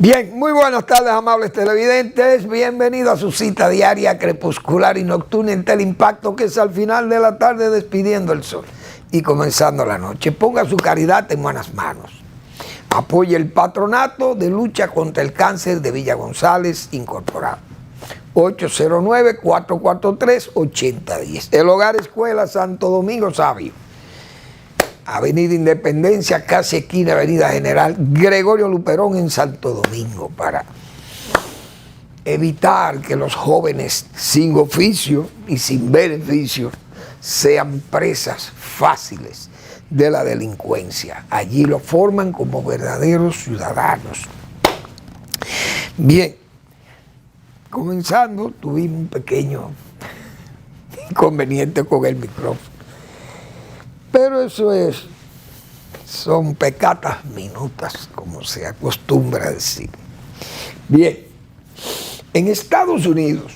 Bien, muy buenas tardes, amables televidentes. Bienvenidos a su cita diaria, crepuscular y nocturna en Teleimpacto, que es al final de la tarde despidiendo el sol y comenzando la noche. Ponga su caridad en buenas manos. Apoye el patronato de lucha contra el cáncer de Villa González Incorporado. 809-443-8010. El Hogar Escuela Santo Domingo Sabio. Avenida Independencia, casi esquina Avenida General Gregorio Luperón en Santo Domingo, para evitar que los jóvenes sin oficio y sin beneficio sean presas fáciles de la delincuencia. Allí lo forman como verdaderos ciudadanos. Bien, comenzando, tuvimos un pequeño inconveniente con el micrófono. Pero eso son pecatas minutas, como se acostumbra a decir. Bien, en Estados Unidos,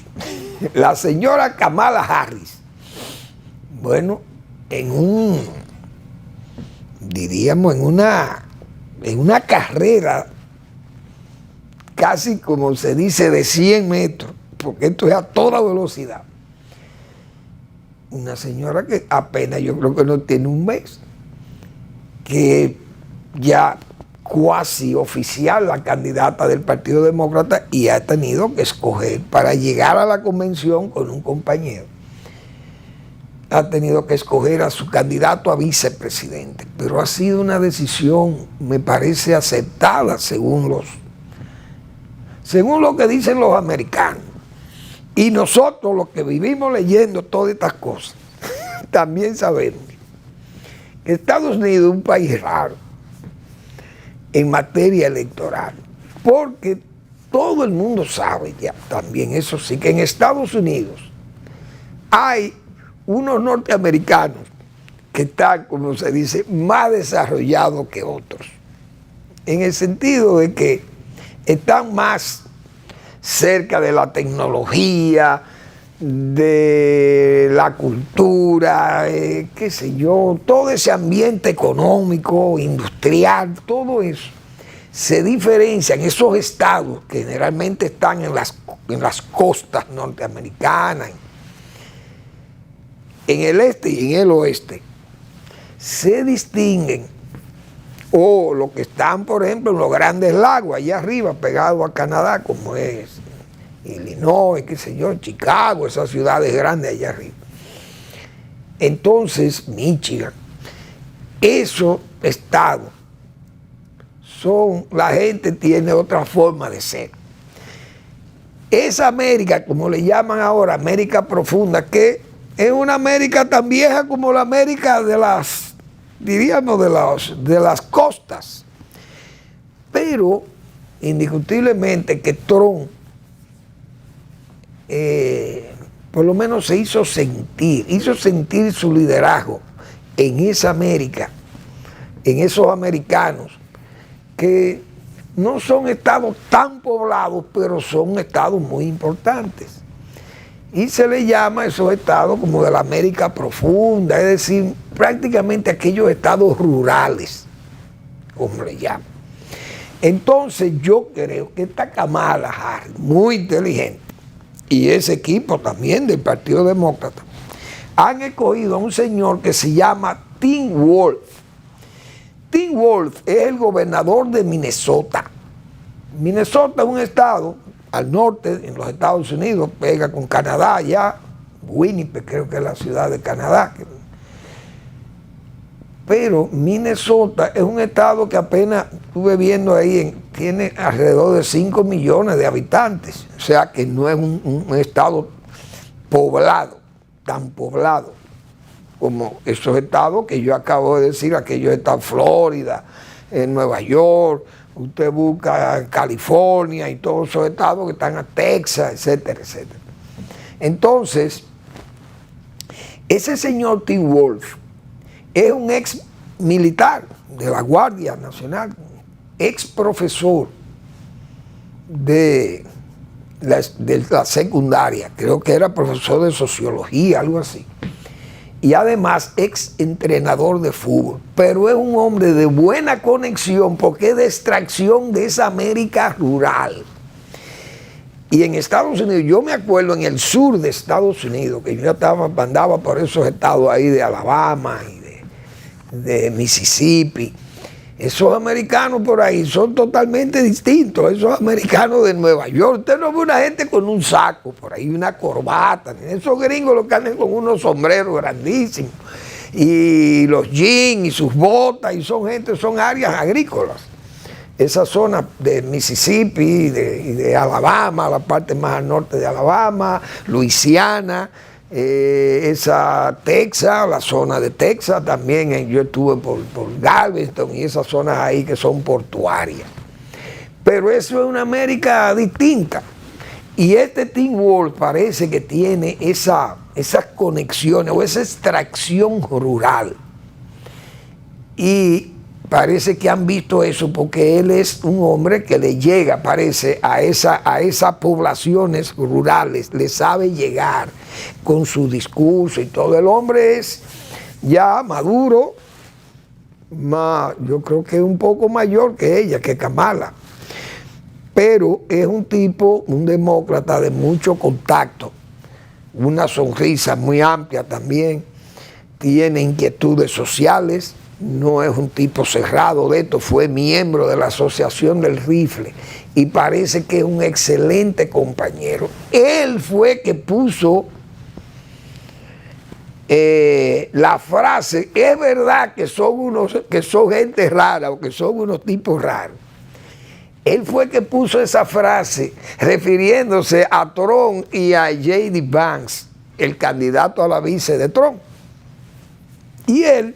la señora Kamala Harris, bueno, diríamos, en una carrera, casi como se dice, de 100 metros, porque esto es a toda velocidad. Una señora que apenas, yo creo que no tiene un mes, que ya cuasi oficial la candidata del Partido Demócrata, y ha tenido que escoger para llegar a la convención con un compañero. Ha tenido que escoger a su candidato a vicepresidente, pero ha sido una decisión, me parece, aceptada según lo que dicen los americanos. Y nosotros, los que vivimos leyendo todas estas cosas, también sabemos que Estados Unidos es un país raro en materia electoral, porque todo el mundo sabe ya también, eso sí, que en Estados Unidos hay unos norteamericanos que están, como se dice, más desarrollados que otros, en el sentido de que están más cerca de la tecnología, de la cultura, qué sé yo, todo ese ambiente económico, industrial, todo eso se diferencia en esos estados que generalmente están en las costas norteamericanas, en el este y en el oeste, se distinguen, o los que están, por ejemplo, en los Grandes Lagos, allá arriba, pegados a Canadá, como es Illinois, qué sé yo, Chicago, esas ciudades grandes allá arriba. Entonces, Michigan, esos estados, la gente tiene otra forma de ser. Esa América, como le llaman ahora, América profunda, que es una América tan vieja como la América de las costas, pero indiscutiblemente que Trump por lo menos se hizo sentir su liderazgo en esa América, en esos americanos que no son estados tan poblados, pero son estados muy importantes. Y se le llama a esos estados como de la América profunda, es decir, prácticamente aquellos estados rurales, como le llaman. Entonces yo creo que esta Kamala Harris, muy inteligente, y ese equipo también del Partido Demócrata, han escogido a un señor que se llama Tim Wolf. Tim Wolf es el gobernador de Minnesota. Minnesota es un estado al norte, en los Estados Unidos, pega con Canadá ya, Winnipeg creo que es la ciudad de Canadá. Pero Minnesota es un estado que apenas estuve viendo ahí, tiene alrededor de 5 millones de habitantes. O sea que no es un estado poblado, tan poblado como esos estados que yo acabo de decir, aquellos estados Florida, Nueva York, usted busca California y todos esos estados que están a Texas, etcétera, etcétera. Entonces, ese señor Tim Wolf es un ex militar de la Guardia Nacional, ex profesor de la secundaria, creo que era profesor de sociología, algo así. y además ex entrenador de fútbol. Pero es un hombre de buena conexión porque es de extracción de esa América rural. Y en Estados Unidos, yo me acuerdo en el sur de Estados Unidos, que yo andaba por esos estados ahí de Alabama y de Mississippi. Esos americanos por ahí son totalmente distintos. Esos americanos de Nueva York, usted no ve una gente con un saco por ahí, una corbata. Esos gringos lo que andan con unos sombreros grandísimos. Y los jeans y sus botas, y son áreas agrícolas. Esa zona de Mississippi y de Alabama, la parte más al norte de Alabama, Luisiana, esa Texas, la zona de Texas también, yo estuve por Galveston y esas zonas ahí que son portuarias. Pero eso es una América distinta. Y este Tim Walz parece que tiene esas conexiones o esa extracción rural. Y parece que han visto eso porque él es un hombre que le llega, parece, a esas poblaciones rurales, le sabe llegar con su discurso y todo. El hombre es ya maduro, yo creo que es un poco mayor que ella, que Kamala, pero es un tipo, un demócrata de mucho contacto, una sonrisa muy amplia también, tiene inquietudes sociales. No es un tipo cerrado de esto, fue miembro de la Asociación del Rifle y parece que es un excelente compañero. Él fue que puso la frase, es verdad que son gente rara o que son unos tipos raros. Él fue que puso esa frase refiriéndose a Trump y a J.D. Vance, el candidato a la vice de Trump. Y él,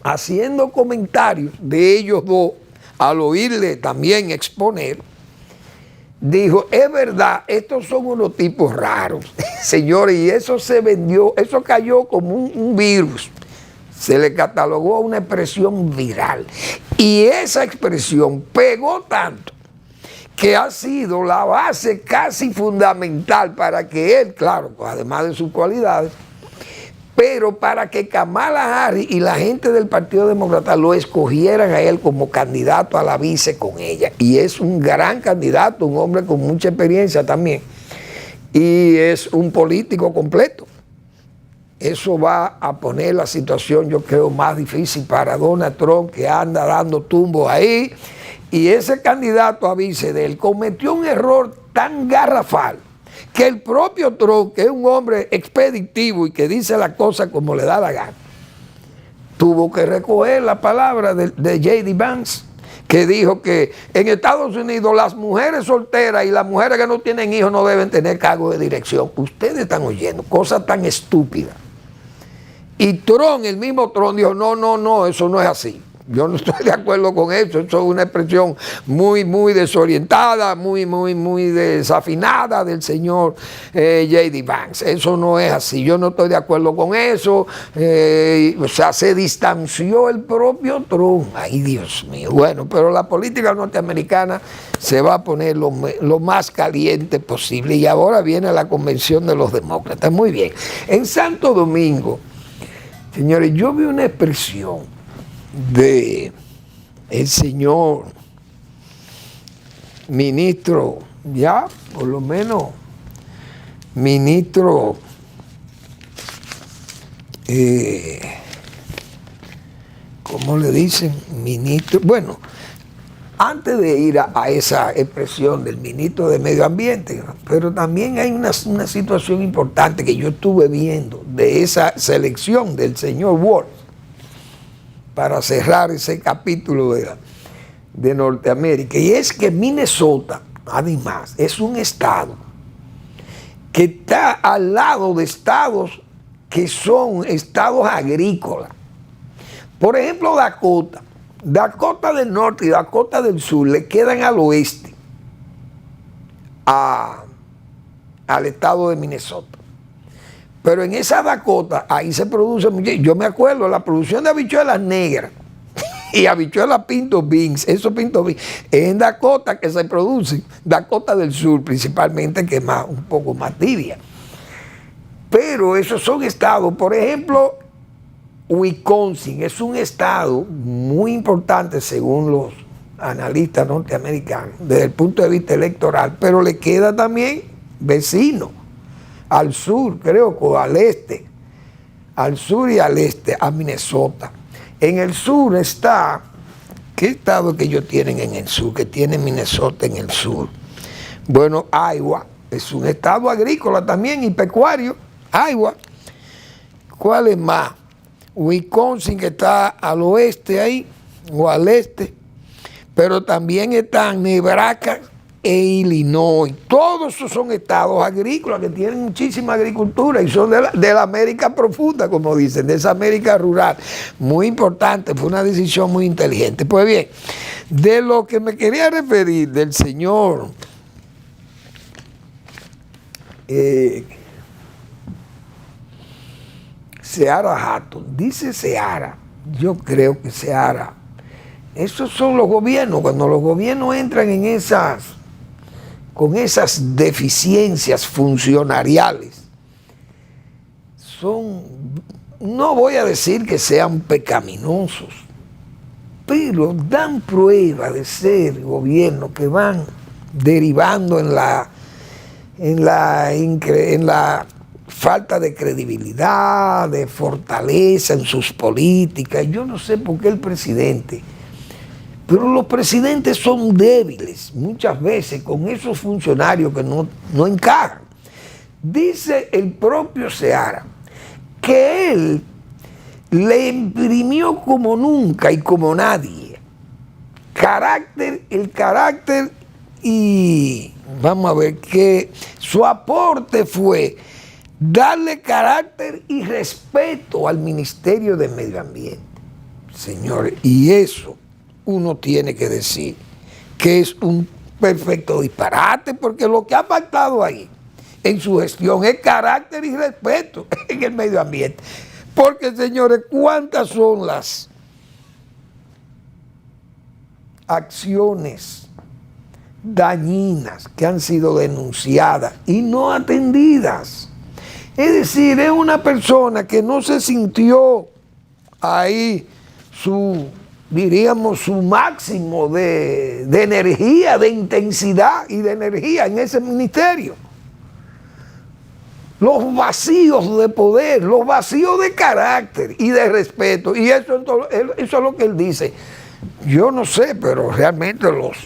haciendo comentarios de ellos dos, al oírle también exponer, dijo, es verdad, estos son unos tipos raros, señores, y eso se vendió, eso cayó como un virus, se le catalogó una expresión viral, y esa expresión pegó tanto que ha sido la base casi fundamental para que él, claro, además de sus cualidades, pero para que Kamala Harris y la gente del Partido Demócrata lo escogieran a él como candidato a la vice con ella. Y es un gran candidato, un hombre con mucha experiencia también. Y es un político completo. Eso va a poner la situación, yo creo, más difícil para Donald Trump, que anda dando tumbos ahí. Y ese candidato a vice de él cometió un error tan garrafal que el propio Trump, que es un hombre expeditivo y que dice las cosas como le da la gana, tuvo que recoger la palabra de J.D. Vance, que dijo que en Estados Unidos las mujeres solteras y las mujeres que no tienen hijos no deben tener cargo de dirección. Ustedes están oyendo cosas tan estúpidas. Y Trump, el mismo Trump, dijo, no, eso no es así. Yo no estoy de acuerdo con eso es una expresión muy desorientada, muy desafinada del señor J.D. Vance. Eso no es así, yo no estoy de acuerdo con eso. O sea, se distanció el propio Trump. Ay, Dios mío. Bueno, pero la política norteamericana se va a poner lo más caliente posible. Y ahora viene la convención de los demócratas. Muy bien. En Santo Domingo, señores, yo vi una expresión de el señor ministro, ya por lo menos ministro ¿cómo le dicen? Ministro, bueno, antes de ir a esa expresión del ministro de Medio Ambiente, pero también hay una situación importante que yo estuve viendo de esa selección del señor Walz, para cerrar ese capítulo de Norteamérica, y es que Minnesota, además, es un estado que está al lado de estados que son estados agrícolas. Por ejemplo, Dakota del Norte y Dakota del Sur le quedan al oeste al estado de Minnesota. Pero en esa Dakota, ahí se produce mucho. Yo me acuerdo, la producción de habichuelas negras y habichuelas pinto beans, esos pinto beans, es en Dakota que se producen, Dakota del Sur principalmente, que es un poco más tibia. Pero esos son estados, por ejemplo, Wisconsin es un estado muy importante según los analistas norteamericanos desde el punto de vista electoral, pero le queda también vecino al sur, creo que al este, al sur y al este, a Minnesota. En el sur está, ¿qué estado que ellos tienen en el sur, que tiene Minnesota en el sur? Bueno, Iowa es un estado agrícola también y pecuario, Iowa. ¿Cuál es más? Wisconsin, que está al oeste ahí, o al este, pero también están Nebraska e Illinois. Todos esos son estados agrícolas que tienen muchísima agricultura y son de la América profunda, como dicen, de esa América rural. Muy importante, fue una decisión muy inteligente. Pues bien, de lo que me quería referir del señor Seara Hatton, dice Seara, yo creo que Seara, esos son los gobiernos, cuando los gobiernos entran en con esas deficiencias funcionariales, no voy a decir que sean pecaminosos, pero dan prueba de ser gobiernos que van derivando en la falta de credibilidad, de fortaleza en sus políticas. Yo no sé por qué el presidente, pero los presidentes son débiles muchas veces con esos funcionarios que no encajan. Dice el propio Seara que él le imprimió como nunca y como nadie el carácter y vamos a ver que su aporte fue darle carácter y respeto al Ministerio de Medio Ambiente. Señores, y eso uno tiene que decir que es un perfecto disparate, porque lo que ha faltado ahí en su gestión es carácter y respeto en el medio ambiente. Porque, señores, ¿cuántas son las acciones dañinas que han sido denunciadas y no atendidas? Es decir, es una persona que no se sintió ahí diríamos, su máximo de energía, de intensidad y de energía en ese ministerio. Los vacíos de poder, los vacíos de carácter y de respeto, y eso es lo que él dice. Yo no sé, pero realmente los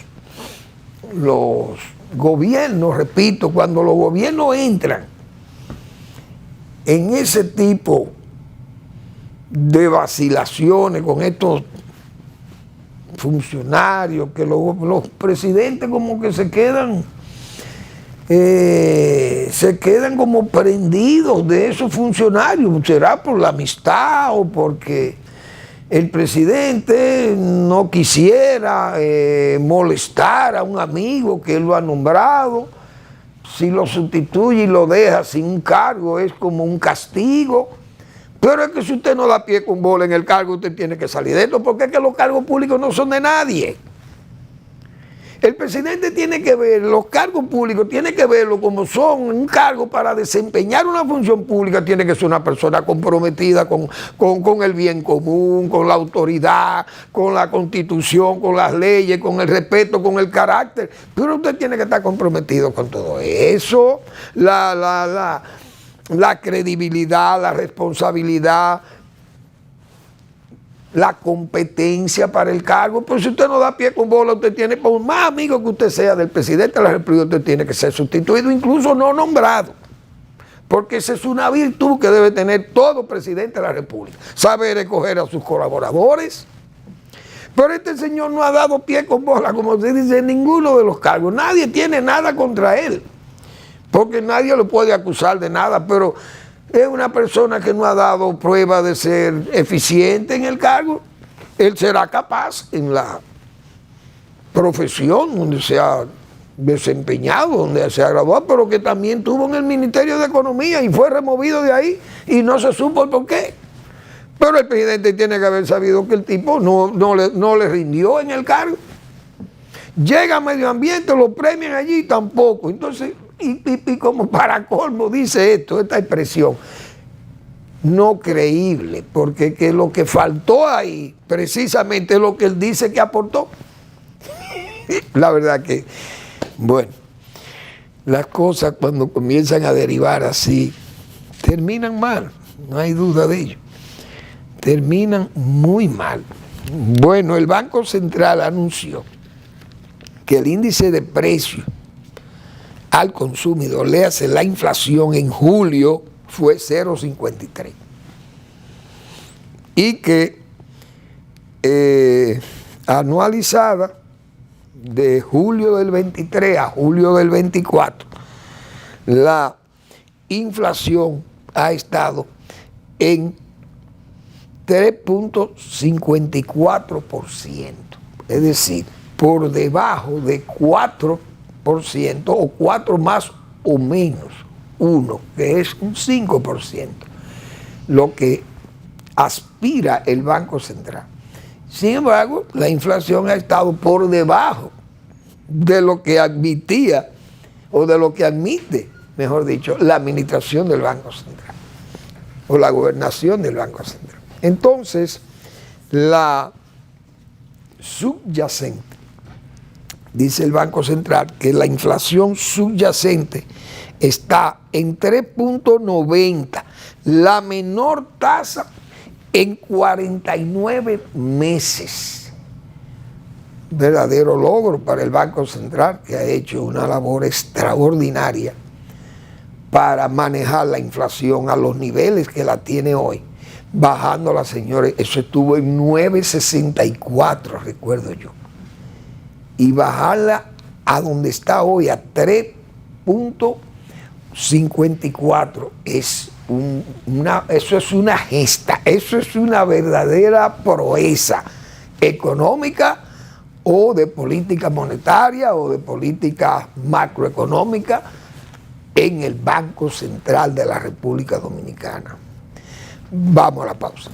gobiernos, repito, cuando los gobiernos entran en ese tipo de vacilaciones con estos funcionarios, que los presidentes como que se quedan como prendidos de esos funcionarios. ¿Será por la amistad o porque el presidente no quisiera molestar a un amigo que él lo ha nombrado? Si lo sustituye y lo deja sin un cargo es como un castigo. Pero es que si usted no da pie con bola en el cargo, usted tiene que salir de esto, porque es que los cargos públicos no son de nadie. El presidente tiene que ver los cargos públicos, tiene que verlo como son un cargo para desempeñar una función pública. Tiene que ser una persona comprometida con el bien común, con la autoridad, con la constitución, con las leyes, con el respeto, con el carácter. Pero usted tiene que estar comprometido con todo eso, la credibilidad, la responsabilidad, la competencia para el cargo. Pero si usted no da pie con bola, usted tiene, por más amigo que usted sea del presidente de la República, usted tiene que ser sustituido, incluso no nombrado. Porque esa es una virtud que debe tener todo presidente de la República, saber escoger a sus colaboradores. Pero este señor no ha dado pie con bola, como se dice, en ninguno de los cargos. Nadie tiene nada contra él, porque nadie lo puede acusar de nada, pero es una persona que no ha dado prueba de ser eficiente en el cargo. Él será capaz en la profesión donde se ha desempeñado, donde se ha graduado, pero que también tuvo en el Ministerio de Economía y fue removido de ahí y no se supo el por qué. Pero el presidente tiene que haber sabido que el tipo no le rindió en el cargo. Llega a Medio Ambiente, lo premian allí, tampoco. Entonces, Y como para colmo dice esta expresión, no creíble, porque que lo que faltó ahí precisamente es lo que él dice que aportó. La verdad que, bueno, las cosas cuando comienzan a derivar así, terminan mal, no hay duda de ello. Terminan muy mal. Bueno, el Banco Central anunció que el índice de precio al consumidor, léase la inflación, en julio fue 0,53. Y que anualizada de julio del 23 a julio del 24, la inflación ha estado en 3.54%, es decir, por debajo de 4%, o 4 más o menos 1, que es un 5%, lo que aspira el Banco Central. Sin embargo, la inflación ha estado por debajo de lo que admitía, o de lo que admite, mejor dicho, la administración del Banco Central, o la gobernación del Banco Central. Entonces, la subyacente, dice el Banco Central, que la inflación subyacente está en 3.90, la menor tasa en 49 meses. Verdadero logro para el Banco Central, que ha hecho una labor extraordinaria para manejar la inflación a los niveles que la tiene hoy, bajándola, señores. Eso estuvo en 9.64, recuerdo yo, y bajarla a donde está hoy, a 3.54, eso es una gesta, eso es una verdadera proeza económica, o de política monetaria, o de política macroeconómica en el Banco Central de la República Dominicana. Vamos a la pausa.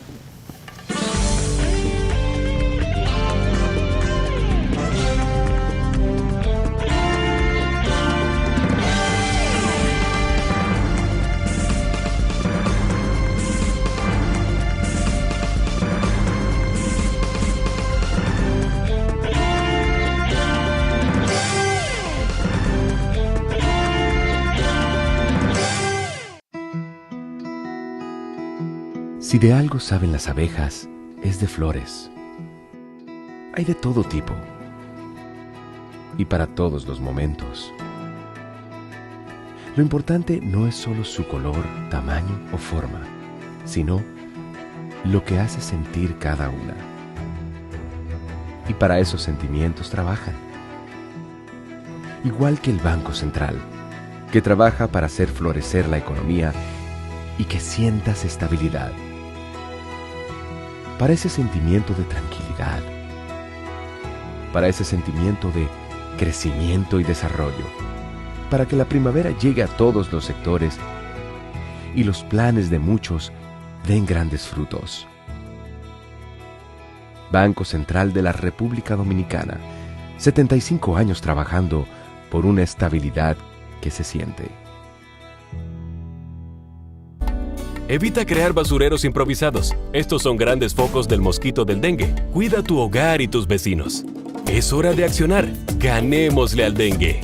Si de algo saben las abejas, es de flores. Hay de todo tipo y para todos los momentos. Lo importante no es solo su color, tamaño o forma, sino lo que hace sentir cada una. Y para esos sentimientos trabajan. Igual que el Banco Central, que trabaja para hacer florecer la economía y que sientas estabilidad. Para ese sentimiento de tranquilidad, para ese sentimiento de crecimiento y desarrollo, para que la primavera llegue a todos los sectores y los planes de muchos den grandes frutos. Banco Central de la República Dominicana, 75 años trabajando por una estabilidad que se siente. Evita crear basureros improvisados. Estos son grandes focos del mosquito del dengue. Cuida tu hogar y tus vecinos. Es hora de accionar. Ganémosle al dengue.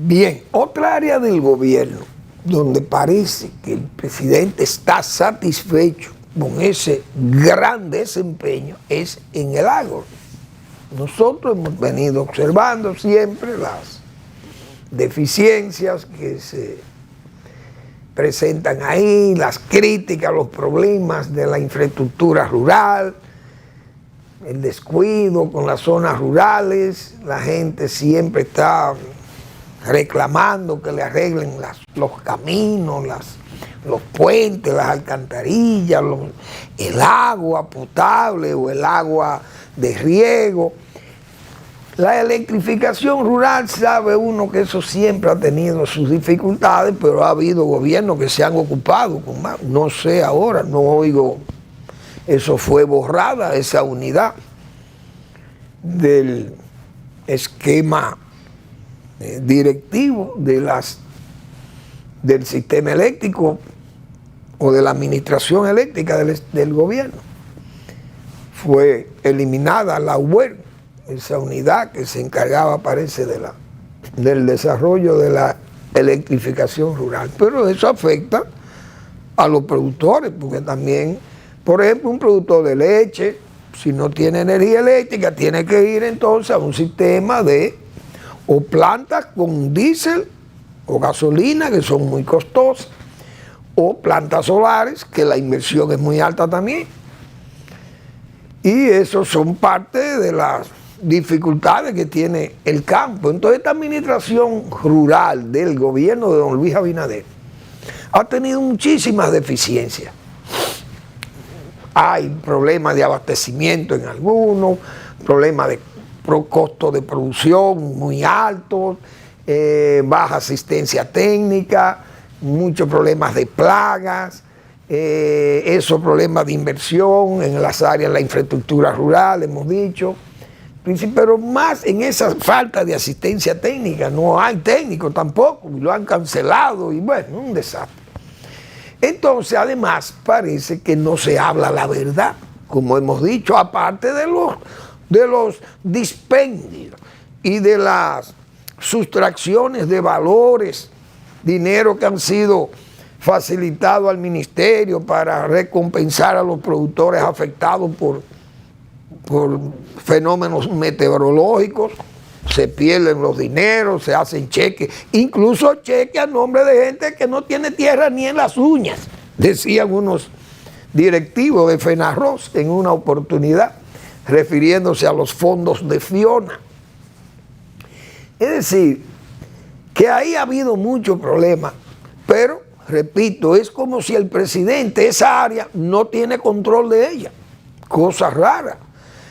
Bien, otra área del gobierno donde parece que el presidente está satisfecho con ese gran desempeño es en el agro. Nosotros hemos venido observando siempre las deficiencias que se presentan ahí, las críticas, los problemas de la infraestructura rural, el descuido con las zonas rurales. La gente siempre está reclamando que le arreglen los caminos, los puentes, las alcantarillas, el agua potable o el agua de riego. La electrificación rural, sabe uno que eso siempre ha tenido sus dificultades, pero ha habido gobiernos que se han ocupado con más. No sé ahora, no oigo, eso fue borrada, esa unidad del esquema directivo del sistema eléctrico o de la administración eléctrica del gobierno. Fue eliminada la UER, esa unidad que se encargaba, parece, del desarrollo de la electrificación rural. Pero eso afecta a los productores, porque también, por ejemplo, un productor de leche, si no tiene energía eléctrica, tiene que ir entonces a un sistema o plantas con diésel o gasolina, que son muy costosas, o plantas solares, que la inversión es muy alta también. Y eso son parte de las dificultades que tiene el campo. Entonces, esta administración rural del gobierno de don Luis Abinader ha tenido muchísimas deficiencias. Hay problemas de abastecimiento en algunos, problemas de costo de producción muy altos, baja asistencia técnica, muchos problemas de plagas, esos problemas de inversión en las áreas de la infraestructura rural, hemos dicho, pero más en esa falta de asistencia técnica. No hay técnicos tampoco, lo han cancelado y bueno, un desastre. Entonces, además, parece que no se habla la verdad, como hemos dicho, aparte de los dispendios y de las sustracciones de valores, dinero que han sido facilitados al ministerio para recompensar a los productores afectados por fenómenos meteorológicos. Se pierden los dineros, se hacen cheques, incluso cheques a nombre de gente que no tiene tierra ni en las uñas, decían unos directivos de FENARROZ en una oportunidad, refiriéndose a los fondos de Fiona. Es decir, que ahí ha habido muchos problemas, pero, repito, es como si el presidente, esa área, no tiene control de ella. Cosa rara.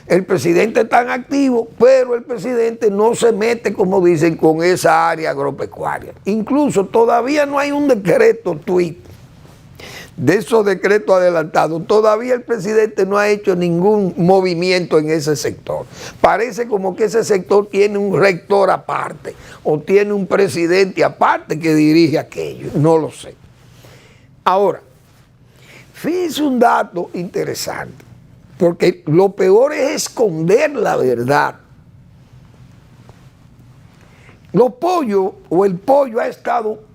El presidente es tan activo, pero el presidente no se mete, como dicen, con esa área agropecuaria. Incluso todavía no hay un decreto tweet de esos decretos adelantados. Todavía el presidente no ha hecho ningún movimiento en ese sector. Parece como que ese sector tiene un rector aparte o tiene un presidente aparte que dirige aquello. No lo sé. Ahora, fíjense un dato interesante, porque lo peor es esconder la verdad. Los pollos o el pollo ha estado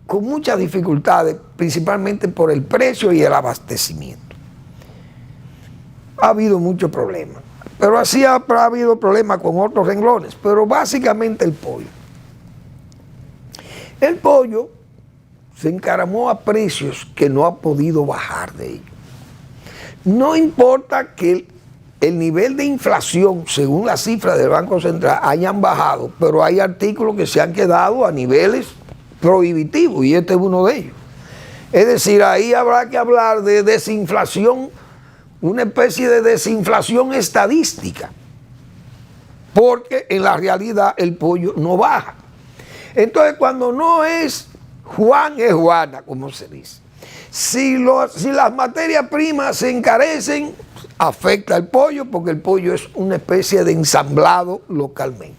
con muchas dificultades, principalmente por el precio y el abastecimiento. Ha habido muchos problemas, pero así ha habido problemas con otros renglones, pero básicamente el pollo. El pollo se encaramó a precios que no ha podido bajar de ellos. No importa que el nivel de inflación, según las cifras del Banco Central, hayan bajado, pero hay artículos que se han quedado a niveles prohibitivos y este es uno de ellos. Es decir, ahí habrá que hablar de desinflación, una especie de desinflación estadística, porque en la realidad el pollo no baja. Entonces, cuando no es Juan, es Juana, como se dice. Si las materias primas se encarecen, afecta al pollo, porque el pollo es una especie de ensamblado localmente.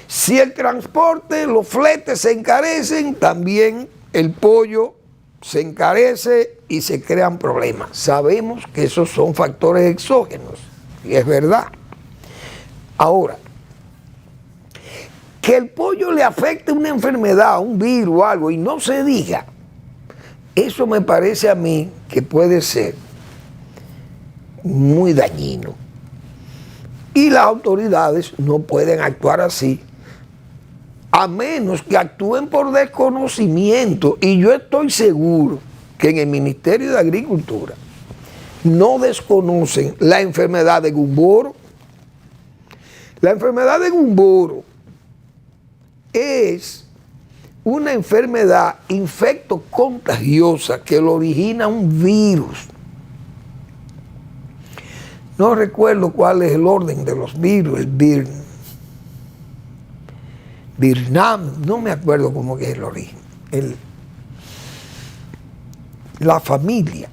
Si el transporte, los fletes se encarecen, también el pollo se encarece y se crean problemas. Sabemos que esos son factores exógenos, y es verdad. Ahora, que el pollo le afecte una enfermedad, un virus o algo, y no se diga, eso me parece a mí que puede ser muy dañino. Y las autoridades no pueden actuar así, a menos que actúen por desconocimiento. Y yo estoy seguro que en el Ministerio de Agricultura no desconocen la enfermedad de Gumboro. La enfermedad de Gumboro es una enfermedad infectocontagiosa que lo origina un virus. No recuerdo cuál es el orden de los virus, el Vietnam, no me acuerdo cómo es el origen. La familia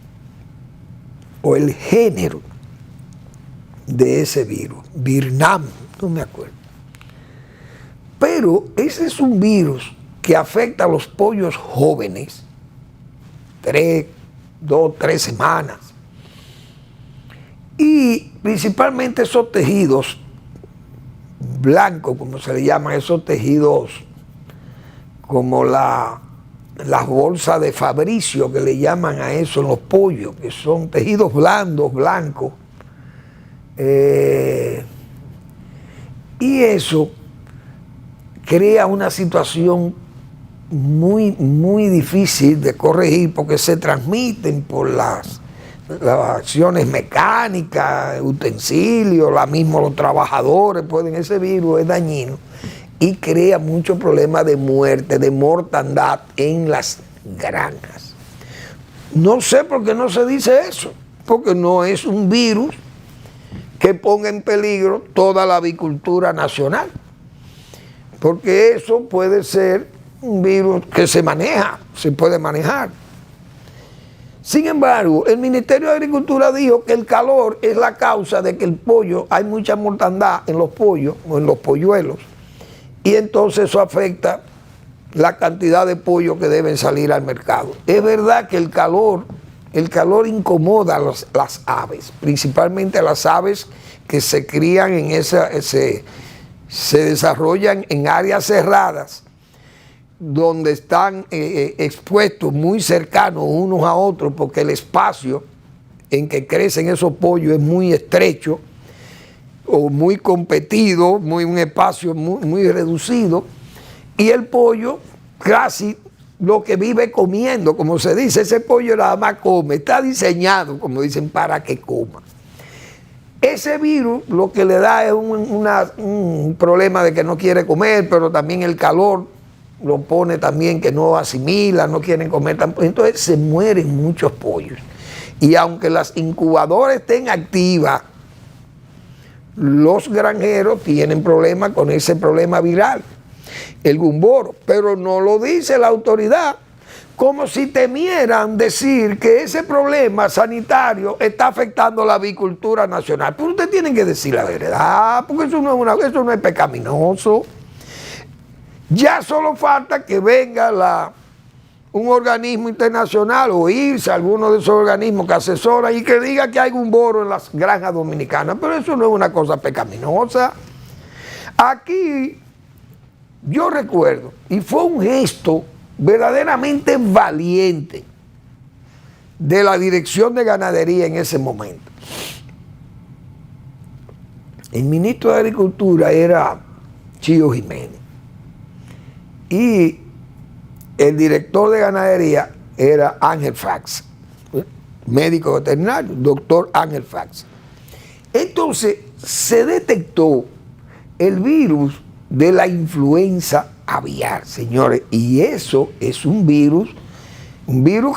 o el género de ese virus, Vietnam, no me acuerdo. Pero ese es un virus que afecta a los pollos jóvenes, 2, 3 semanas. Y principalmente esos tejidos blancos, como se le llaman, esos tejidos como las bolsas de Fabricio, que le llaman a eso en los pollos, que son tejidos blandos, blancos. Y eso crea una situación muy, muy difícil de corregir porque se transmiten por las acciones mecánicas, utensilios, los trabajadores ese virus es dañino y crea muchos problemas de muerte, de mortandad en las granjas. No sé por qué no se dice eso, porque no es un virus que ponga en peligro toda la avicultura nacional, porque eso puede ser un virus que se puede manejar. Sin embargo, el Ministerio de Agricultura dijo que el calor es la causa de que el pollo, hay mucha mortandad en los pollos o en los polluelos, y entonces eso afecta la cantidad de pollo que deben salir al mercado. Es verdad que el calor incomoda a las aves, principalmente a las aves que se crían se desarrollan en áreas cerradas, donde están expuestos muy cercanos unos a otros, porque el espacio en que crecen esos pollos es muy estrecho o muy competido, un espacio muy reducido, y el pollo casi lo que vive comiendo, como se dice, ese pollo nada más come, está diseñado, como dicen, para que coma. Ese virus lo que le da es un problema de que no quiere comer, pero también el calor lo pone también que no asimila, no quieren comer tampoco. Entonces se mueren muchos pollos. Y aunque las incubadoras estén activas, los granjeros tienen problemas con ese problema viral, el gumboro, pero no lo dice la autoridad, como si temieran decir que ese problema sanitario está afectando la avicultura nacional. Pero ustedes tienen que decir la verdad, porque eso no es pecaminoso. Ya solo falta que venga un organismo internacional o irse a alguno de esos organismos que asesoran y que diga que hay gumboro en las granjas dominicanas, pero eso no es una cosa pecaminosa. Aquí yo recuerdo, y fue un gesto verdaderamente valiente de la Dirección de Ganadería en ese momento. El ministro de Agricultura era Chío Jiménez y el director de Ganadería era Ángel Fax, médico veterinario, doctor Ángel Fax. Entonces se detectó el virus de la influenza aviar, señores, y eso es un virus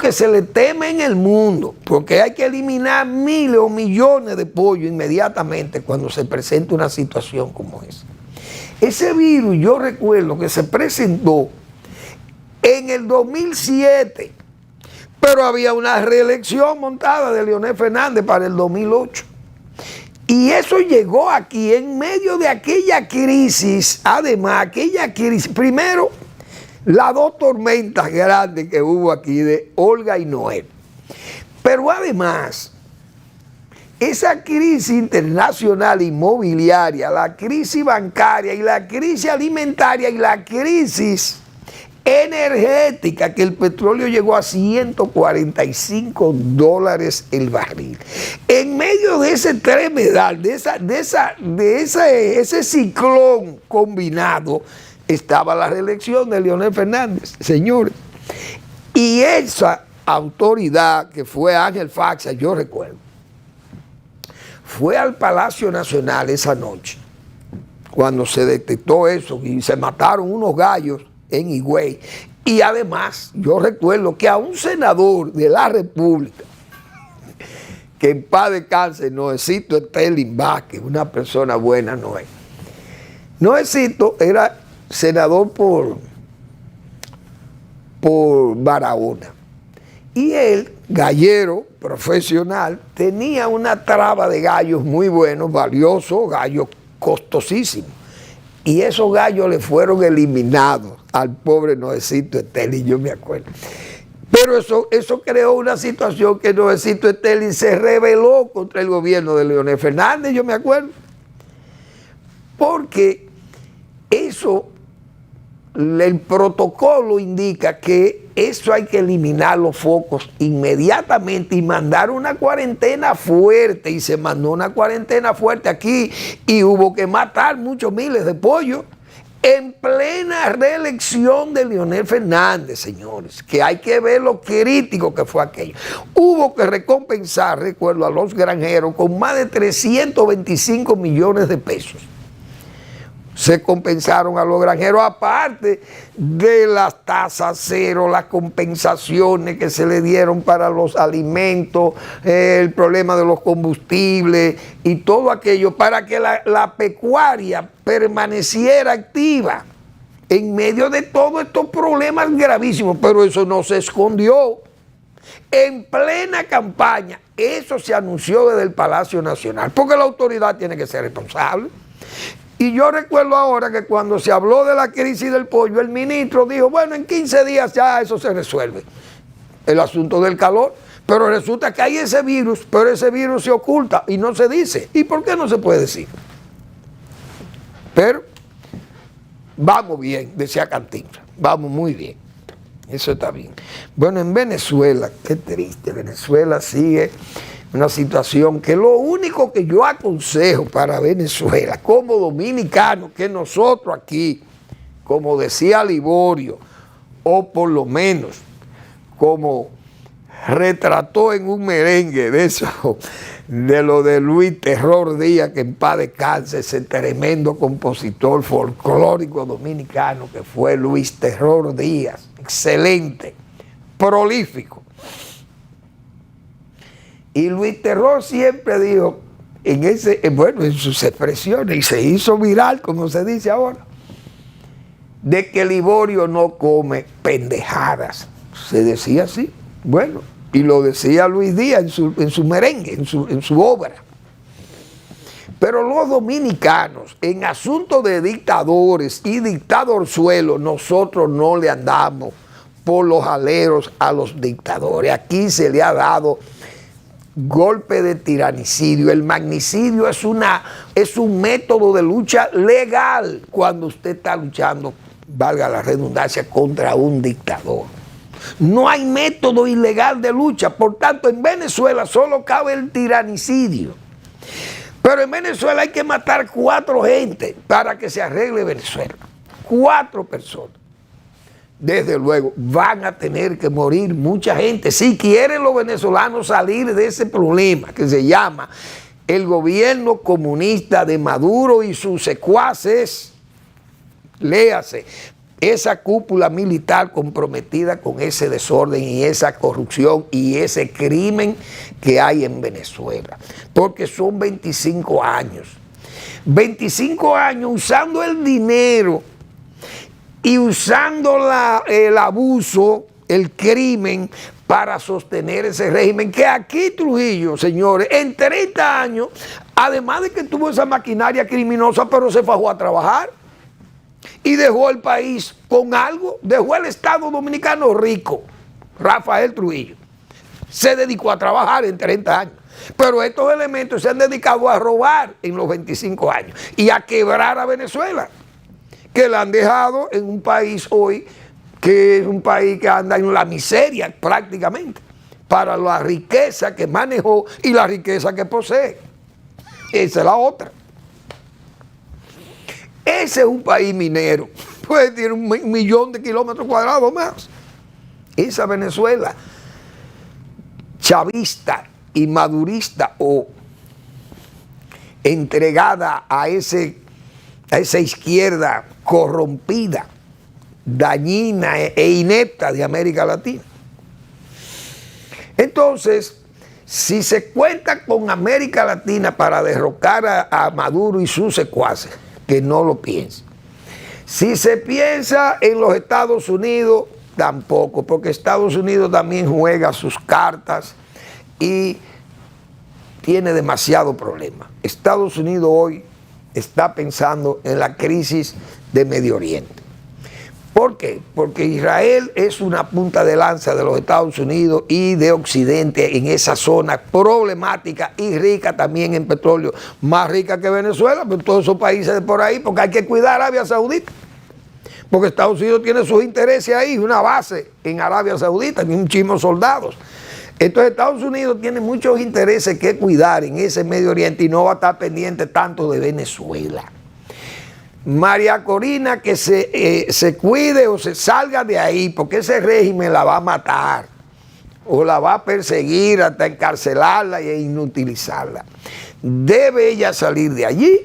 que se le teme en el mundo, porque hay que eliminar miles o millones de pollos inmediatamente cuando se presenta una situación como esa. Ese virus yo recuerdo que se presentó en el 2007, pero había una reelección montada de Leonel Fernández para el 2008. Y eso llegó aquí en medio de aquella crisis, además, primero, las dos tormentas grandes que hubo aquí de Olga y Noel. Pero además, esa crisis internacional inmobiliaria, la crisis bancaria y la crisis alimentaria y la crisis energética, que el petróleo llegó a $145 el barril. En medio de ese tremedal, de ese ciclón combinado, estaba la reelección de Leonel Fernández, señores. Y esa autoridad que fue Ángel Faxa, yo recuerdo, fue al Palacio Nacional esa noche cuando se detectó eso y se mataron unos gallos en Higüey. Y además, yo recuerdo que a un senador de la República, que en paz descanse, Noecito Sterling Vázquez, una persona buena, Noé. Noecito era senador por Barahona. Y él, gallero profesional, tenía una traba de gallos muy buenos, valiosos, gallos costosísimos. Y esos gallos le fueron eliminados al pobre Noecito Sterling, yo me acuerdo. Pero eso creó una situación que Noecito Sterling se rebeló contra el gobierno de Leonel Fernández, yo me acuerdo. Porque eso, el protocolo indica que eso hay que eliminar los focos inmediatamente y mandar una cuarentena fuerte. Y se mandó una cuarentena fuerte aquí y hubo que matar muchos miles de pollos en plena reelección de Leonel Fernández, señores, que hay que ver lo crítico que fue aquello. Hubo que recompensar, recuerdo, a los granjeros con más de 325 millones de pesos. Se compensaron a los granjeros, aparte de las tasas cero, las compensaciones que se le dieron para los alimentos, el problema de los combustibles y todo aquello para que la pecuaria permaneciera activa en medio de todos estos problemas gravísimos. Pero eso no se escondió. En plena campaña, eso se anunció desde el Palacio Nacional, porque la autoridad tiene que ser responsable. Y yo recuerdo ahora que cuando se habló de la crisis del pollo, el ministro dijo, bueno, en 15 días ya eso se resuelve, el asunto del calor. Pero resulta que hay ese virus, pero ese virus se oculta y no se dice. ¿Y por qué no se puede decir? Pero vamos bien, decía Cantinflas, vamos muy bien. Eso está bien. Bueno, en Venezuela, qué triste, Venezuela sigue una situación que lo único que yo aconsejo para Venezuela, como dominicano, que nosotros aquí, como decía Liborio, o por lo menos como retrató en un merengue de eso, de lo de Luis Terror Díaz, que en paz descanse, ese tremendo compositor folclórico dominicano que fue Luis Terror Díaz, excelente, prolífico. Y Luis Terror siempre dijo, en sus expresiones, y se hizo viral, como se dice ahora, de que Liborio no come pendejadas. Se decía así. Bueno, y lo decía Luis Díaz en su merengue, en su obra. Pero los dominicanos, en asuntos de dictadores y dictadorzuelos, nosotros no le andamos por los aleros a los dictadores. Aquí se le ha dado golpe de tiranicidio. El magnicidio es un método de lucha legal cuando usted está luchando, valga la redundancia, contra un dictador. No hay método ilegal de lucha. Por tanto, en Venezuela solo cabe el tiranicidio. Pero en Venezuela hay que matar 4 gente para que se arregle Venezuela. 4 personas. Desde luego, van a tener que morir mucha gente. Si quieren los venezolanos salir de ese problema que se llama el gobierno comunista de Maduro y sus secuaces, léase, esa cúpula militar comprometida con ese desorden y esa corrupción y ese crimen que hay en Venezuela. Porque son 25 años. 25 años usando el dinero y usando el abuso, el crimen, para sostener ese régimen, que aquí Trujillo, señores, en 30 años, además de que tuvo esa maquinaria criminosa, pero se fajó a trabajar y dejó el país con algo, dejó el Estado Dominicano rico. Rafael Trujillo se dedicó a trabajar en 30 años. Pero estos elementos se han dedicado a robar en los 25 años y a quebrar a Venezuela, que la han dejado en un país hoy que es un país que anda en la miseria prácticamente, para la riqueza que manejó y la riqueza que posee. Esa es la otra. Ese es un país minero, puede tener 1 millón de kilómetros cuadrados más. Esa Venezuela chavista y madurista o entregada a ese a esa izquierda corrompida, dañina e inepta de América Latina. Entonces, si se cuenta con América Latina para derrocar a Maduro y sus secuaces, que no lo piensen. Si se piensa en los Estados Unidos, tampoco, porque Estados Unidos también juega sus cartas y tiene demasiado problema. Estados Unidos hoy está pensando en la crisis de Medio Oriente. ¿Por qué? Porque Israel es una punta de lanza de los Estados Unidos y de Occidente en esa zona problemática y rica también en petróleo, más rica que Venezuela, pero todos esos países de por ahí, porque hay que cuidar a Arabia Saudita. Porque Estados Unidos tiene sus intereses ahí, una base en Arabia Saudita, tiene un chismo de soldados. Entonces Estados Unidos tiene muchos intereses que cuidar en ese Medio Oriente y no va a estar pendiente tanto de Venezuela. María Corina que se cuide o se salga de ahí, porque ese régimen la va a matar o la va a perseguir hasta encarcelarla e inutilizarla. Debe ella salir de allí,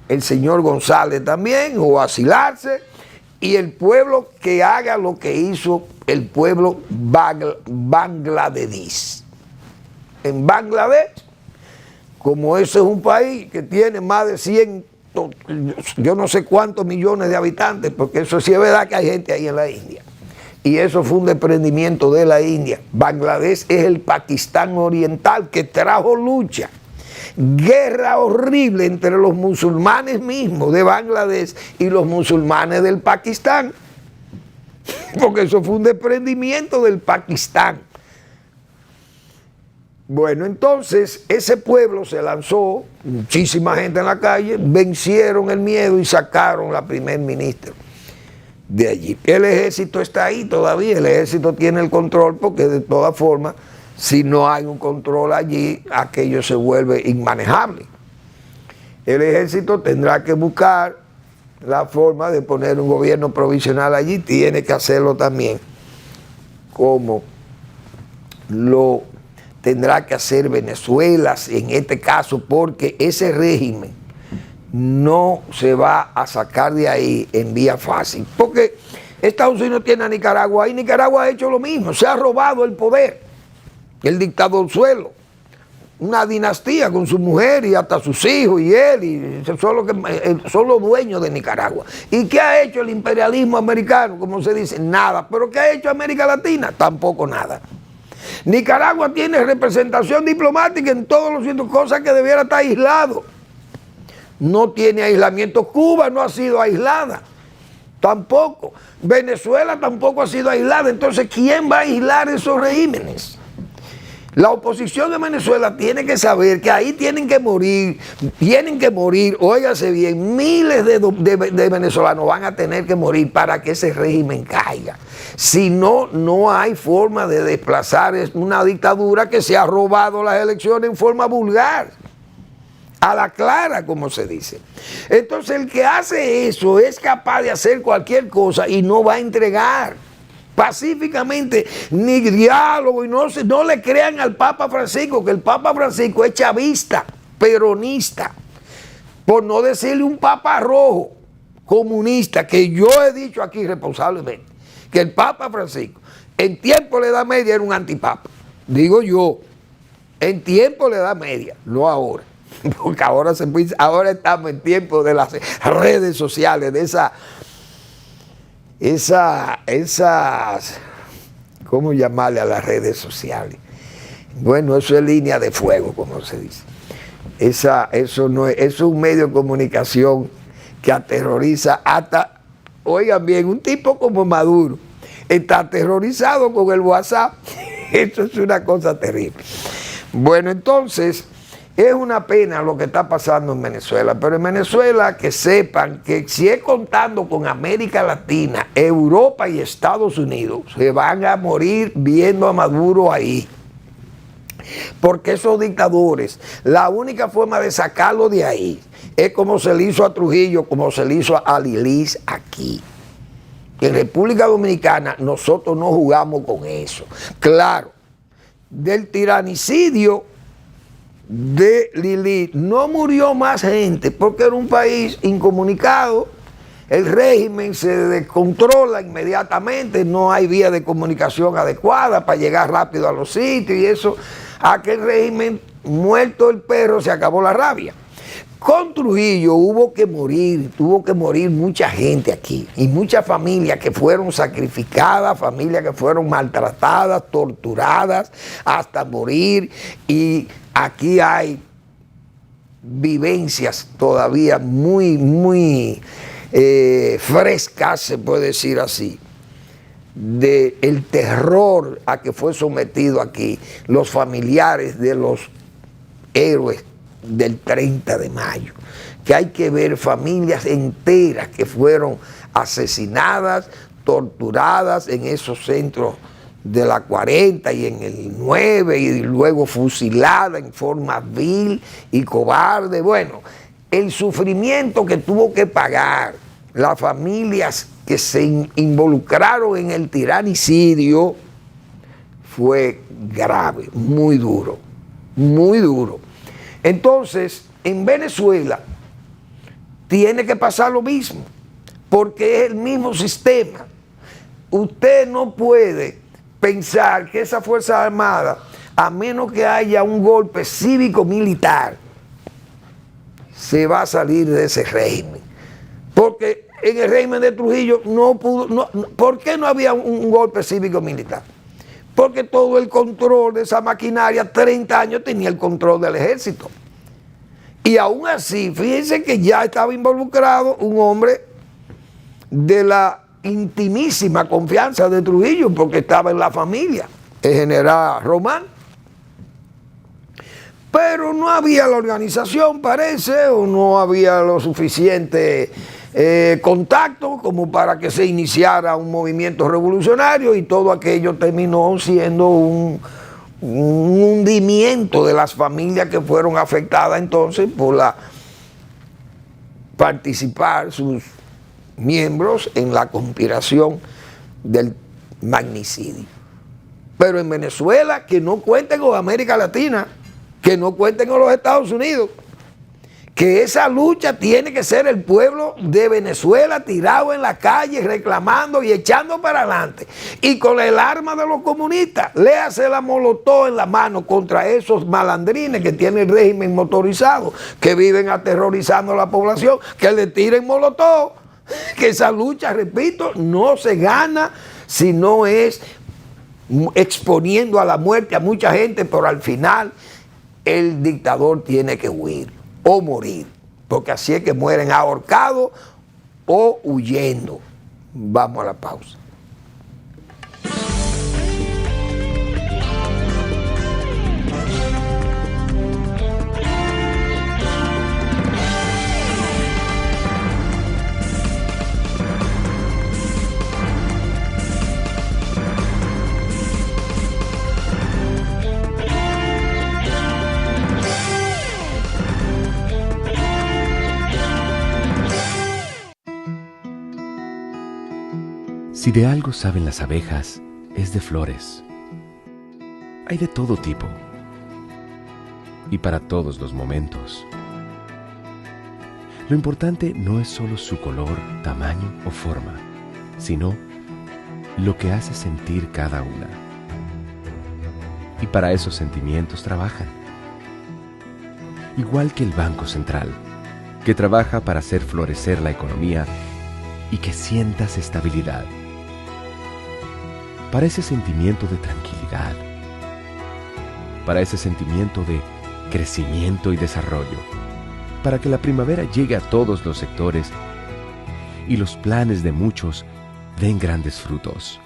el señor González también, o asilarse, y el pueblo que haga lo que hizo el pueblo bangladesí. En Bangladesh, como ese es un país que tiene más de 100, yo no sé cuántos millones de habitantes, porque eso sí es verdad que hay gente ahí en la India. Y eso fue un desprendimiento de la India. Bangladesh es el Pakistán oriental que trajo lucha, guerra horrible entre los musulmanes mismos de Bangladesh y los musulmanes del Pakistán. Porque eso fue un desprendimiento del Pakistán. Bueno, entonces ese pueblo se lanzó, muchísima gente en la calle, vencieron el miedo y sacaron la primer ministra de allí. El ejército está ahí todavía, el ejército tiene el control porque de todas formas, si no hay un control allí, aquello se vuelve inmanejable. El ejército tendrá que buscar la forma de poner un gobierno provisional allí, tiene que hacerlo también, como lo tendrá que hacer Venezuela en este caso, porque ese régimen no se va a sacar de ahí en vía fácil. Porque Estados Unidos tiene a Nicaragua y Nicaragua ha hecho lo mismo, se ha robado el poder, el dictador suelo, una dinastía con su mujer y hasta sus hijos y él, y son los dueños de Nicaragua. ¿Y qué ha hecho el imperialismo americano? Como se dice, nada. ¿Pero qué ha hecho América Latina? Tampoco nada. Nicaragua tiene representación diplomática en todos los sitios, cosas que debiera estar aislado. No tiene aislamiento. Cuba no ha sido aislada, tampoco. Venezuela tampoco ha sido aislada. Entonces, ¿quién va a aislar esos regímenes? La oposición de Venezuela tiene que saber que ahí tienen que morir, óigase bien, miles de venezolanos van a tener que morir para que ese régimen caiga. Si no, no hay forma de desplazar una dictadura que se ha robado las elecciones en forma vulgar, a la clara, como se dice. Entonces, el que hace eso es capaz de hacer cualquier cosa y no va a entregar pacíficamente, ni diálogo, y no le crean al Papa Francisco, que el Papa Francisco es chavista, peronista, por no decirle un Papa rojo, comunista, que yo he dicho aquí responsablemente, que el Papa Francisco en tiempo de la Edad Media era un antipapa, digo yo, en tiempo de la Edad Media, no ahora, porque ahora estamos en tiempo de las redes sociales, de esas, ¿cómo llamarle a las redes sociales? Bueno, eso es línea de fuego, como se dice. Eso es un medio de comunicación que aterroriza hasta, oigan bien, un tipo como Maduro está aterrorizado con el WhatsApp. Eso es una cosa terrible. Bueno, entonces, es una pena lo que está pasando en Venezuela, pero en Venezuela que sepan que si es contando con América Latina, Europa y Estados Unidos, se van a morir viendo a Maduro ahí. Porque esos dictadores, la única forma de sacarlo de ahí es como se le hizo a Trujillo, como se le hizo a Lilis aquí. En República Dominicana nosotros no jugamos con eso. Claro, del tiranicidio de Lili no murió más gente porque era un país incomunicado. El régimen se descontrola inmediatamente, no hay vía de comunicación adecuada para llegar rápido a los sitios y eso, aquel régimen, muerto el perro, se acabó la rabia. Con Trujillo tuvo que morir mucha gente aquí y muchas familias que fueron sacrificadas, familias que fueron maltratadas, torturadas hasta morir, y aquí hay vivencias todavía muy frescas, se puede decir así, del terror a que fue sometido aquí los familiares de los héroes del 30 de mayo, que hay que ver familias enteras que fueron asesinadas, torturadas en esos centros de la 40 y en el 9 y luego fusiladas en forma vil y cobarde. Bueno, el sufrimiento que tuvo que pagar las familias que se involucraron en el tiranicidio fue grave, muy duro, muy duro. Entonces, en Venezuela tiene que pasar lo mismo, porque es el mismo sistema. Usted no puede pensar que esa Fuerza Armada, a menos que haya un golpe cívico-militar, se va a salir de ese régimen. Porque en el régimen de Trujillo ¿por qué no había un golpe cívico-militar? Porque todo el control de esa maquinaria, 30 años tenía el control del ejército. Y aún así, fíjense que ya estaba involucrado un hombre de la intimísima confianza de Trujillo, porque estaba en la familia, el general Román. Pero no había la organización, parece, o no había lo suficiente contacto como para que se iniciara un movimiento revolucionario, y todo aquello terminó siendo un hundimiento de las familias que fueron afectadas entonces por participar sus miembros en la conspiración del magnicidio. Pero en Venezuela, que no cuenten con América Latina, que no cuenten con los Estados Unidos, que esa lucha tiene que ser el pueblo de Venezuela tirado en la calle reclamando y echando para adelante, y con el arma de los comunistas, léase la molotov en la mano contra esos malandrines que tienen el régimen motorizado, que viven aterrorizando a la población, que le tiren molotov, que esa lucha, repito, no se gana si no es exponiendo a la muerte a mucha gente, pero al final el dictador tiene que huir o morir, porque así es que mueren ahorcados o huyendo. Vamos a la pausa. Si de algo saben las abejas, es de flores. Hay de todo tipo y para todos los momentos. Lo importante no es solo su color, tamaño o forma, sino lo que hace sentir cada una. Y para esos sentimientos trabajan. Igual que el Banco Central, que trabaja para hacer florecer la economía y que sientas estabilidad. Para ese sentimiento de tranquilidad, para ese sentimiento de crecimiento y desarrollo, para que la primavera llegue a todos los sectores y los planes de muchos den grandes frutos.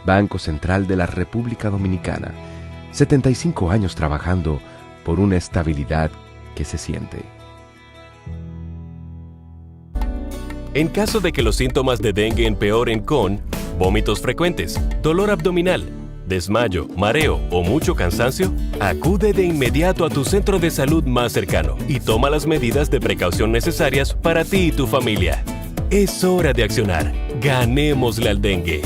Banco Central de la República Dominicana, 75 años trabajando por una estabilidad que se siente. En caso de que los síntomas de dengue empeoren con vómitos frecuentes, dolor abdominal, desmayo, mareo o mucho cansancio, acude de inmediato a tu centro de salud más cercano y toma las medidas de precaución necesarias para ti y tu familia. Es hora de accionar. Ganémosle al dengue.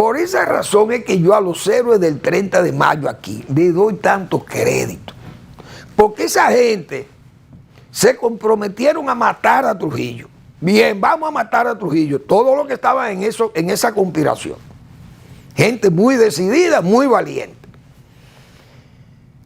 Por esa razón es que yo a los héroes del 30 de mayo aquí le doy tanto crédito. Porque esa gente se comprometieron a matar a Trujillo. Bien, vamos a matar a Trujillo. Todo lo que estaba en esa conspiración. Gente muy decidida, muy valiente.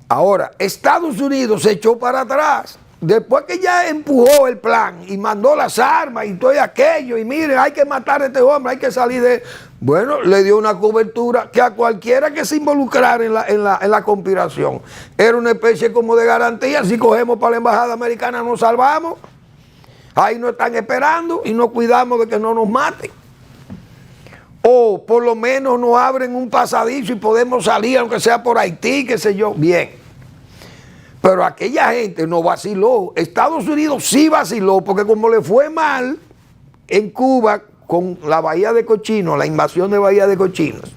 Ahora, Estados Unidos se echó para atrás. Después que ya empujó el plan y mandó las armas y todo aquello, y miren, hay que matar a este hombre, hay que salir de... Bueno, le dio una cobertura que a cualquiera que se involucrara en la conspiración era una especie como de garantía. Si cogemos para la embajada americana nos salvamos. Ahí nos están esperando y nos cuidamos de que no nos maten. O por lo menos nos abren un pasadizo y podemos salir, aunque sea por Haití, qué sé yo. Bien. Pero aquella gente no vaciló. Estados Unidos sí vaciló, porque como le fue mal en Cuba con la Bahía de Cochinos, la invasión de Bahía de Cochinos,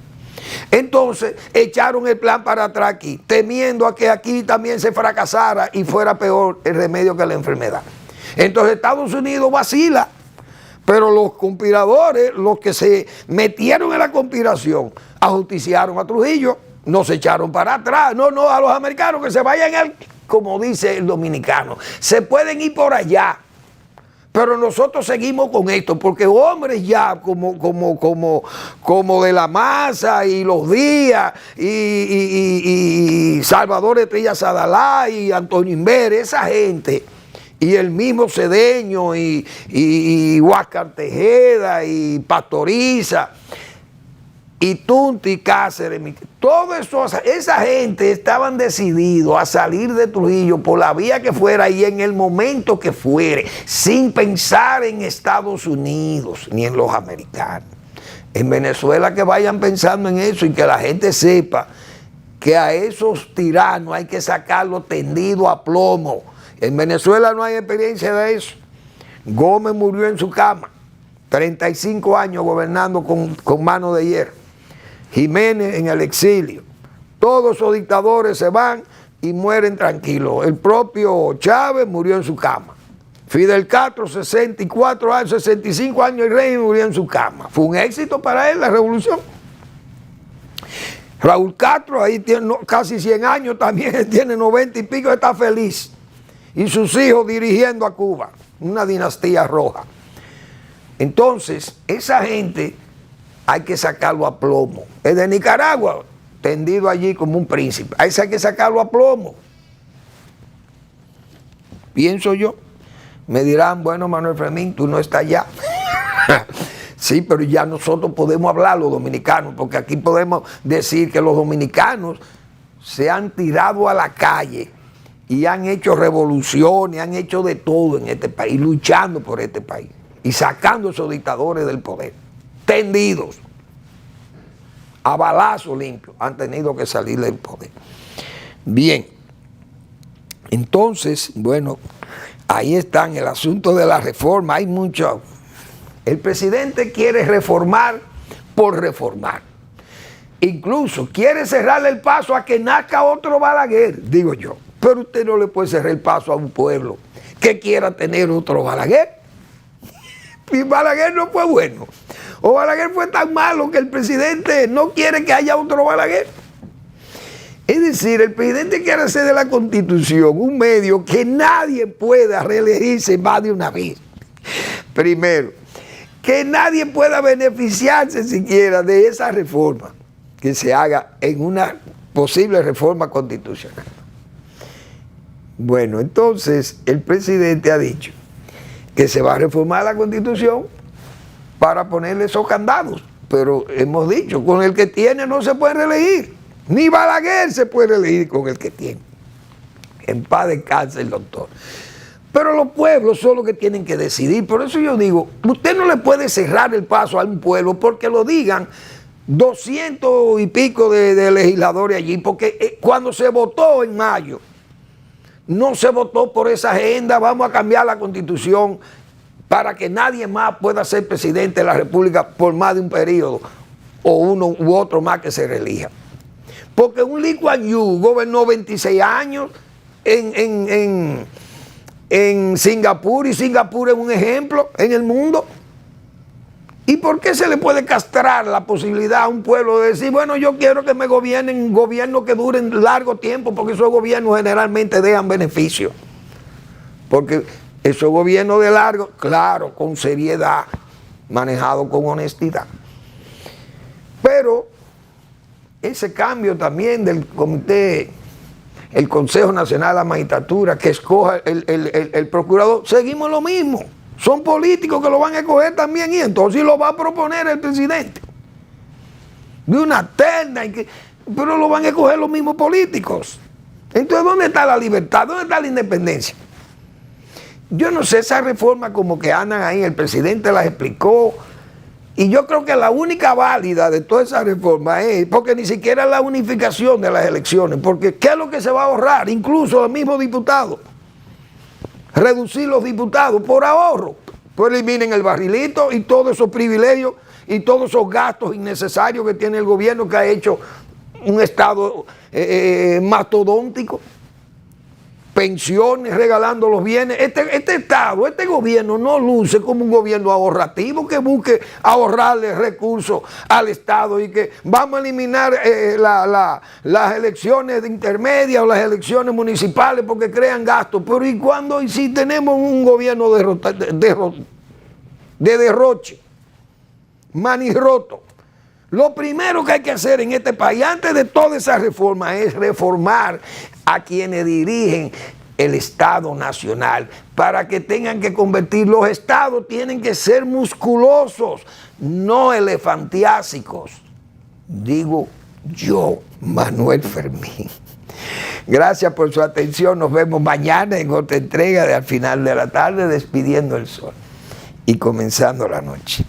entonces echaron el plan para atrás aquí, temiendo a que aquí también se fracasara y fuera peor el remedio que la enfermedad. Entonces Estados Unidos vacila, pero los conspiradores, los que se metieron en la conspiración, ajusticiaron a Trujillo, nos echaron para atrás. No, a los americanos que se vayan, como dice el dominicano, se pueden ir por allá. Pero nosotros seguimos con esto, porque hombres ya como de la Maza y Los Díaz y Salvador Estrella Sadalá y Antonio Inver, esa gente, y el mismo Cedeño y Huáscar Tejeda y Pastoriza y Tunti Cáceres, todo eso, esa gente estaban decididos a salir de Trujillo por la vía que fuera y en el momento que fuere, sin pensar en Estados Unidos ni en los americanos. En Venezuela que vayan pensando en eso y que la gente sepa que a esos tiranos hay que sacarlos tendidos a plomo. En Venezuela no hay experiencia de eso. Gómez murió en su cama, 35 años gobernando con mano de hierro. Jiménez en el exilio. Todos esos dictadores se van y mueren tranquilos. El propio Chávez murió en su cama. Fidel Castro, 64 años, 65 años el rey, murió en su cama. Fue un éxito para él la revolución. Raúl Castro, ahí tiene casi 100 años, también tiene 90 y pico, está feliz. Y sus hijos dirigiendo a Cuba, una dinastía roja. Entonces, esa gente hay que sacarlo a plomo. El de Nicaragua, tendido allí como un príncipe. A ese hay que sacarlo a plomo. Pienso yo. Me dirán, bueno, Manuel Fermín, tú no estás allá. Sí, pero ya nosotros podemos hablar los dominicanos, porque aquí podemos decir que los dominicanos se han tirado a la calle y han hecho revoluciones, han hecho de todo en este país, luchando por este país y sacando a esos dictadores del poder. Tendidos, a balazo limpio, han tenido que salir del poder. Bien, entonces, bueno, ahí está el asunto de la reforma. Hay mucho. El presidente quiere reformar por reformar. Incluso quiere cerrarle el paso a que nazca otro Balaguer, digo yo. Pero usted no le puede cerrar el paso a un pueblo que quiera tener otro Balaguer. Y Balaguer no fue bueno. O Balaguer fue tan malo que el presidente no quiere que haya otro Balaguer. Es decir, el presidente quiere hacer de la Constitución un medio que nadie pueda reelegirse más de una vez. Primero, que nadie pueda beneficiarse siquiera de esa reforma que se haga en una posible reforma constitucional. Bueno, entonces el presidente ha dicho que se va a reformar la Constitución para ponerle esos candados. Pero hemos dicho, con el que tiene no se puede reelegir. Ni Balaguer se puede reelegir con el que tiene. En paz descanse el doctor. Pero los pueblos son los que tienen que decidir. Por eso yo digo, usted no le puede cerrar el paso a un pueblo porque lo digan 200 y pico de legisladores allí. Porque cuando se votó en mayo, no se votó por esa agenda, vamos a cambiar la Constitución para que nadie más pueda ser presidente de la República por más de un periodo, o uno u otro más que se reelija. Porque un Lee Kuan Yew gobernó 26 años en Singapur, y Singapur es un ejemplo en el mundo. ¿Y por qué se le puede castrar la posibilidad a un pueblo de decir, bueno, yo quiero que me gobiernen gobiernos que duren largo tiempo, porque esos gobiernos generalmente dejan beneficios? Porque esos gobiernos de largo, claro, con seriedad, manejados con honestidad. Pero ese cambio también del comité, el Consejo Nacional de la Magistratura, que escoja el procurador, seguimos lo mismo. Son políticos que lo van a escoger también, y entonces lo va a proponer el presidente. De una terna, pero lo van a escoger los mismos políticos. Entonces, ¿dónde está la libertad? ¿Dónde está la independencia? Yo no sé, esa reforma como que andan ahí, el presidente las explicó, y yo creo que la única válida de toda esa reforma es, porque ni siquiera la unificación de las elecciones, porque ¿qué es lo que se va a ahorrar? Incluso los mismos diputados. Reducir los diputados por ahorro, pues eliminen el barrilito y todos esos privilegios y todos esos gastos innecesarios que tiene el gobierno, que ha hecho un estado mastodóntico, pensiones, regalando los bienes. Este estado, este gobierno no luce como un gobierno ahorrativo que busque ahorrarle recursos al estado y que vamos a eliminar las elecciones intermedias o las elecciones municipales porque crean gastos. Pero ¿y cuándo? ¿Y si tenemos un gobierno de derroche, manirroto? Lo primero que hay que hacer en este país, antes de toda esa reforma, es reformar a quienes dirigen el Estado Nacional, para que tengan que convertir, los estados tienen que ser musculosos, no elefantiásicos. Digo yo, Manuel Fermín. Gracias por su atención, nos vemos mañana en otra entrega de Al Final de la Tarde, despidiendo el sol y comenzando la noche.